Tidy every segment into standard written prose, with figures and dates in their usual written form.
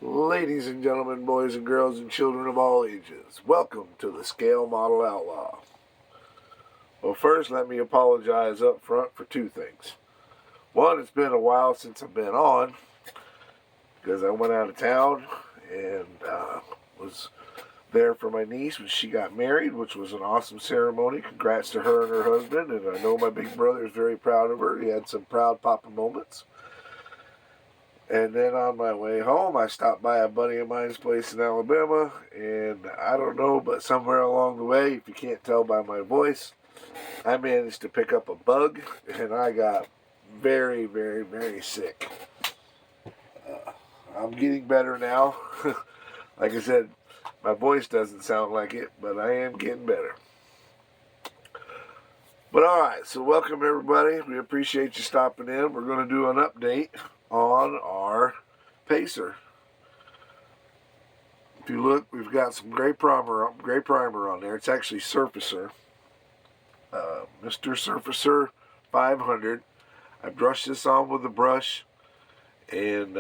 Ladies and gentlemen, boys and girls, and children of all ages, welcome to the Scale Model Outlaw. Well, first, let me apologize up front for two things. One, it's been a while since I've been on because I went out of town and was there for my niece when she got married, which was an awesome ceremony. Congrats to her and her husband, and I know my big brother is very proud of her. He had some proud papa moments. And then on my way home, I stopped by a buddy of mine's place in Alabama, and I don't know, but somewhere along the way, if you can't tell by my voice, I managed to pick up a bug, and I got very, very, very sick. I'm getting better now. Like I said, my voice doesn't sound like it, but I am getting better. But alright, so welcome everybody. We appreciate you stopping in. We're going to do an update on our Pacer. If you look, we've got some gray primer on there. It's actually Surfacer. Mr. Surfacer 500. I brushed this on with a brush, and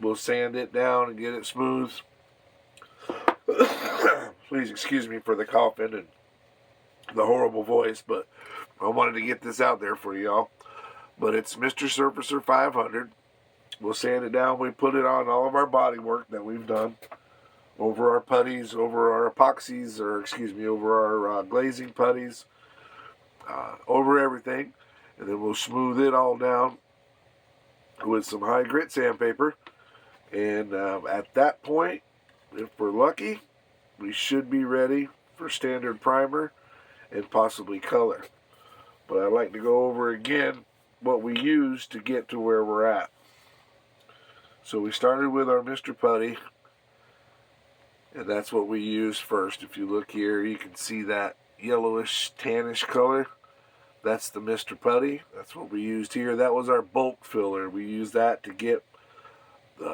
we'll sand it down and get it smooth. Please excuse me for the coughing and the horrible voice, but I wanted to get this out there for y'all. But it's Mr. Surfacer 500. We'll sand it down. We put it on all of our body work that we've done. Over our putties, over our epoxies, over our glazing putties, over everything. And then we'll smooth it all down with some high grit sandpaper. And at that point, if we're lucky, we should be ready for standard primer and possibly color. But I'd like to go over again what we used to get to where we're at. So we started with our Mr. Putty, and that's what we used first. If you look here, you can see that yellowish, tannish color. That's the Mr. Putty. That's what we used here. That was our bulk filler. We used that to get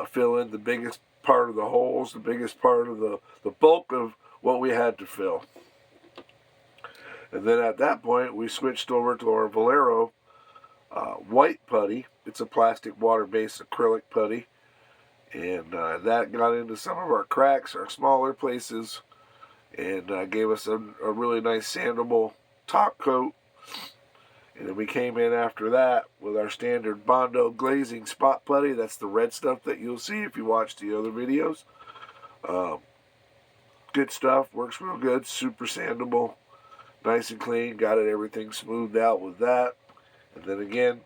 fill in the biggest part of the holes, the biggest part of the bulk of what we had to fill. And then at that point, we switched over to our Valero white putty. It's a plastic water-based acrylic putty. And that got into some of our cracks, our smaller places, and gave us a really nice sandable top coat. And then we came in after that with our standard Bondo glazing spot putty. That's the red stuff that you'll see if you watch the other videos. Good stuff, works real good, super sandable, nice and clean. Got everything smoothed out with that. And then again,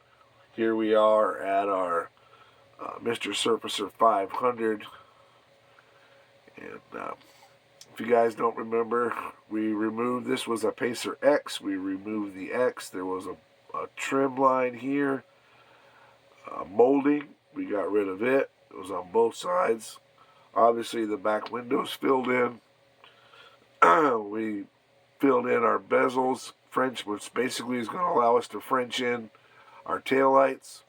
here we are at our Mr. Surfacer 500. And if you guys don't remember, we removed, this was a Pacer X. We removed the X. There was a trim line here. Molding, we got rid of it. It was on both sides. Obviously, the back windows filled in. We filled in our bezels, French, which basically is going to allow us to French in our taillights.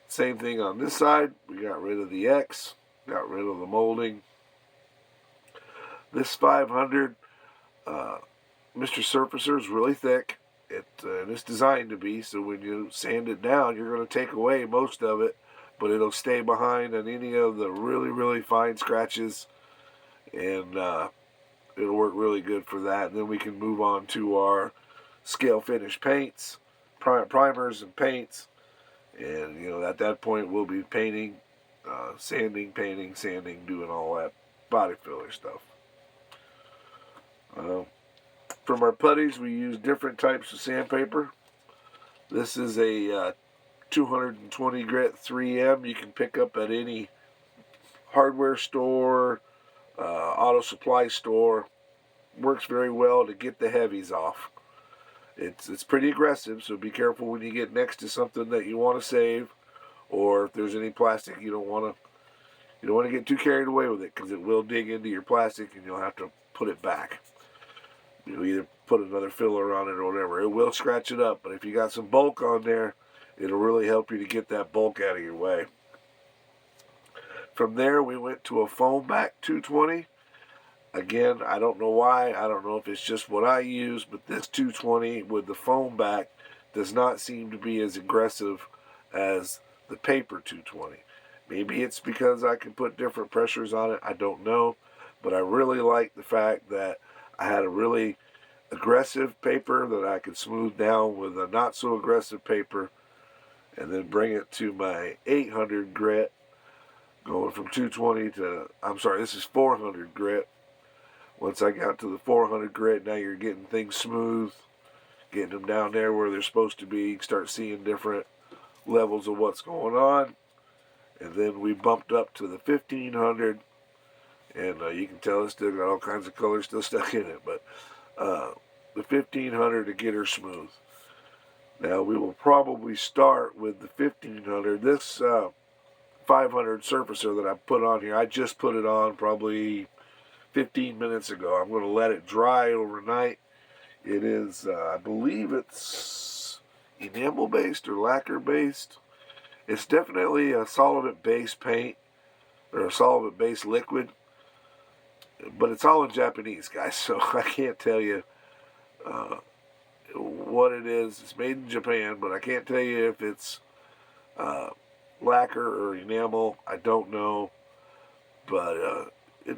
Same thing on this side. We got rid of the X, got rid of the molding. This 500 Mr. Surfacer is really thick. And it's designed to be, so when you sand it down, you're going to take away most of it, but it'll stay behind on any of the really, really fine scratches, and it'll work really good for that. And then we can move on to our scale finish paints, primers and paints. And, at that point, we'll be painting, sanding, doing all that body filler stuff. From our putties, we use different types of sandpaper. This is a 220 grit 3M. You can pick up at any hardware store, auto supply store. Works very well to get the heavies off. It's pretty aggressive, so be careful when you get next to something that you want to save, or if there's any plastic you don't want to get too carried away with it, because it will dig into your plastic and you'll have to put it back. Either put another filler on it or whatever. It will scratch it up, but if you got some bulk on there, it'll really help you to get that bulk out of your way. From there, we went to a foam back 220. Again, I don't know why. I don't know if it's just what I use, but this 220 with the foam back does not seem to be as aggressive as the paper 220. Maybe it's because I can put different pressures on it. I don't know. But I really like the fact that I had a really aggressive paper that I could smooth down with a not so aggressive paper, and then bring it to my 800 grit, going from 220 to, I'm sorry, this is 400 grit. Once I got to the 400 grit, now you're getting things smooth, getting them down there where they're supposed to be. You can start seeing different levels of what's going on. And then we bumped up to the 1500, and you can tell it's still got all kinds of colors still stuck in it, but the 1500 to get her smooth. Now we will probably start with the 1500. This 500 surfacer that I put on here, I just put it on probably 15 minutes ago. I'm going to let it dry overnight. It is, I believe it's enamel based or lacquer based. It's definitely a solvent based paint or a solvent based liquid, but it's all in Japanese, guys, so I can't tell you what it is. It's made in Japan, but I can't tell you if it's lacquer or enamel. I don't know, but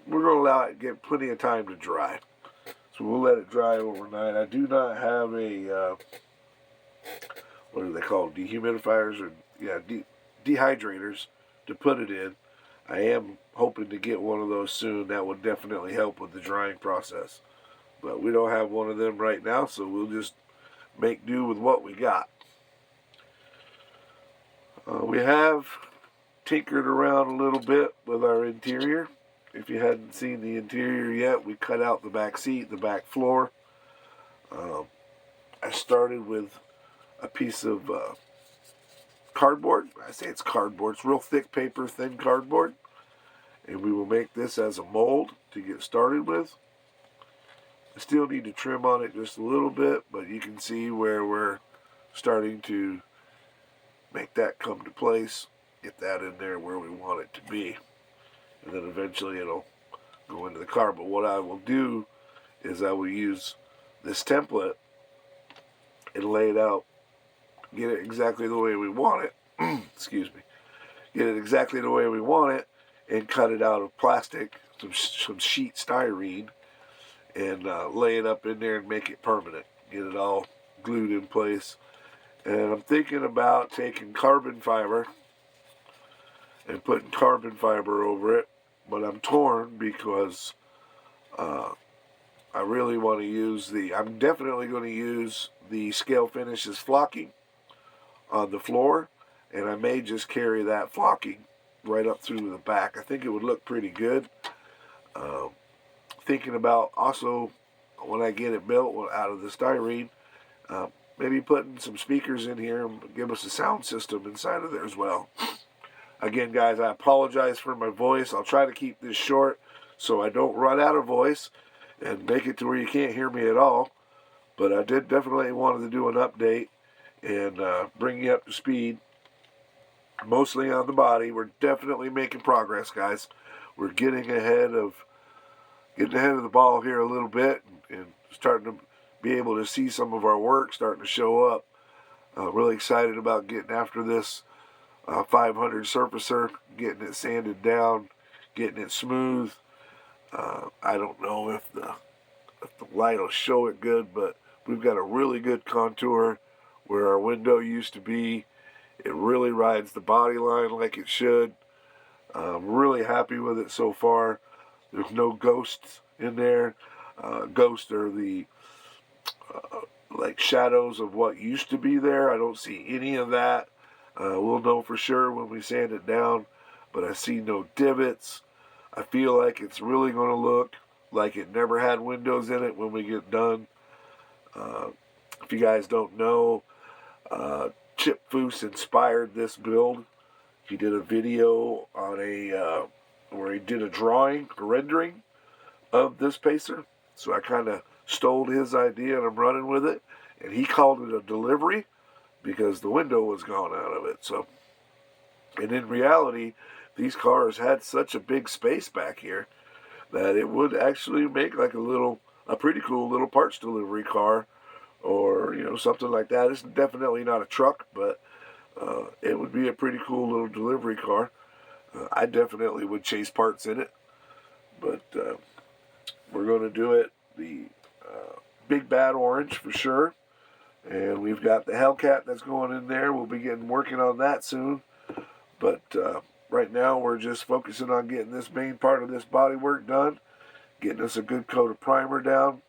we're going to allow it to get plenty of time to dry. So we'll let it dry overnight. I do not have a, what are they called, dehumidifiers or, yeah, dehydrators to put it in. I am hoping to get one of those soon. That would definitely help with the drying process. But we don't have one of them right now, so we'll just make do with what we got. We have tinkered around a little bit with our interior. If you hadn't seen the interior yet, we cut out the back seat, the back floor. I started with a piece of cardboard. I say it's cardboard. It's real thick paper, thin cardboard. And we will make this as a mold to get started with. I still need to trim on it just a little bit, but you can see where we're starting to make that come to place. Get that in there where we want it to be. And then eventually it'll go into the car. But what I will do is I will use this template and lay it out, get it exactly the way we want it. Excuse me. Get it exactly the way we want it, and cut it out of plastic, some sheet styrene, and lay it up in there and make it permanent. Get it all glued in place. And I'm thinking about taking carbon fiber and putting carbon fiber over it, but I'm torn because I really want to use I'm definitely going to use the Scale Finishes flocking on the floor, and I may just carry that flocking right up through the back. I think it would look pretty good. Thinking about also, when I get it built out of the styrene, maybe putting some speakers in here and give us a sound system inside of there as well. Again, guys, I apologize for my voice. I'll try to keep this short so I don't run out of voice and make it to where you can't hear me at all. But I did definitely wanted to do an update and bring you up to speed, mostly on the body. We're definitely making progress, guys. We're getting ahead of the ball here a little bit, and starting to be able to see some of our work starting to show up. Really excited about getting after this 500 surfacer, getting it sanded down, getting it smooth. I don't know if the light will show it good, but we've got a really good contour where our window used to be. It really rides the body line like it should. I'm really happy with it so far. There's no ghosts in there. Ghosts are the like shadows of what used to be there. I don't see any of that. We'll know for sure when we sand it down, but I see no divots. I feel like it's really going to look like it never had windows in it when we get done. If you guys don't know, Chip Foose inspired this build. He did a video on where he did a rendering of this pacer. So I kind of stole his idea and I'm running with it. And he called it a delivery because the window was gone out of it. So, and in reality, these cars had such a big space back here that it would actually make like a pretty cool little parts delivery car, or something like that. It's definitely not a truck, but it would be a pretty cool little delivery car. I definitely would chase parts in it, but we're going to do it the Big Bad Orange for sure. And we've got the Hellcat that's going in there. We'll be working on that soon. But right now we're just focusing on getting this main part of this bodywork done, getting us a good coat of primer down,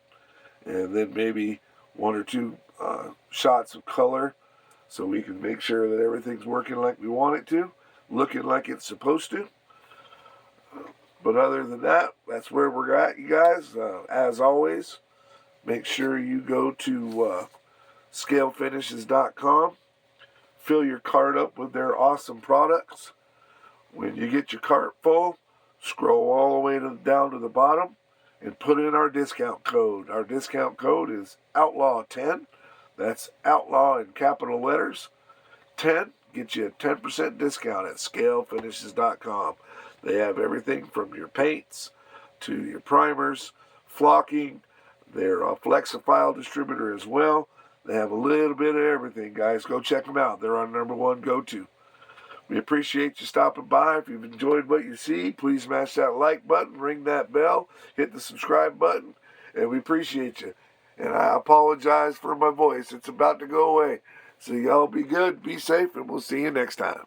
and then maybe one or two shots of color so we can make sure that everything's working like we want it to, looking like it's supposed to. But other than that, that's where we're at, you guys. As always, make sure you go to scalefinishes.com. Fill your cart up with their awesome products. When you get your cart full, scroll all the way down to the bottom and put in our discount code. Our discount code is Outlaw10. That's Outlaw in capital letters. 10 gets you a 10% discount at scalefinishes.com. They have everything from your paints to your primers, flocking. They're a Flexifile distributor as well. They have a little bit of everything, guys. Go check them out. They're our #1 go-to. We appreciate you stopping by. If you've enjoyed what you see, please smash that like button, ring that bell, hit the subscribe button, and we appreciate you. And I apologize for my voice. It's about to go away. So y'all be good, be safe, and we'll see you next time.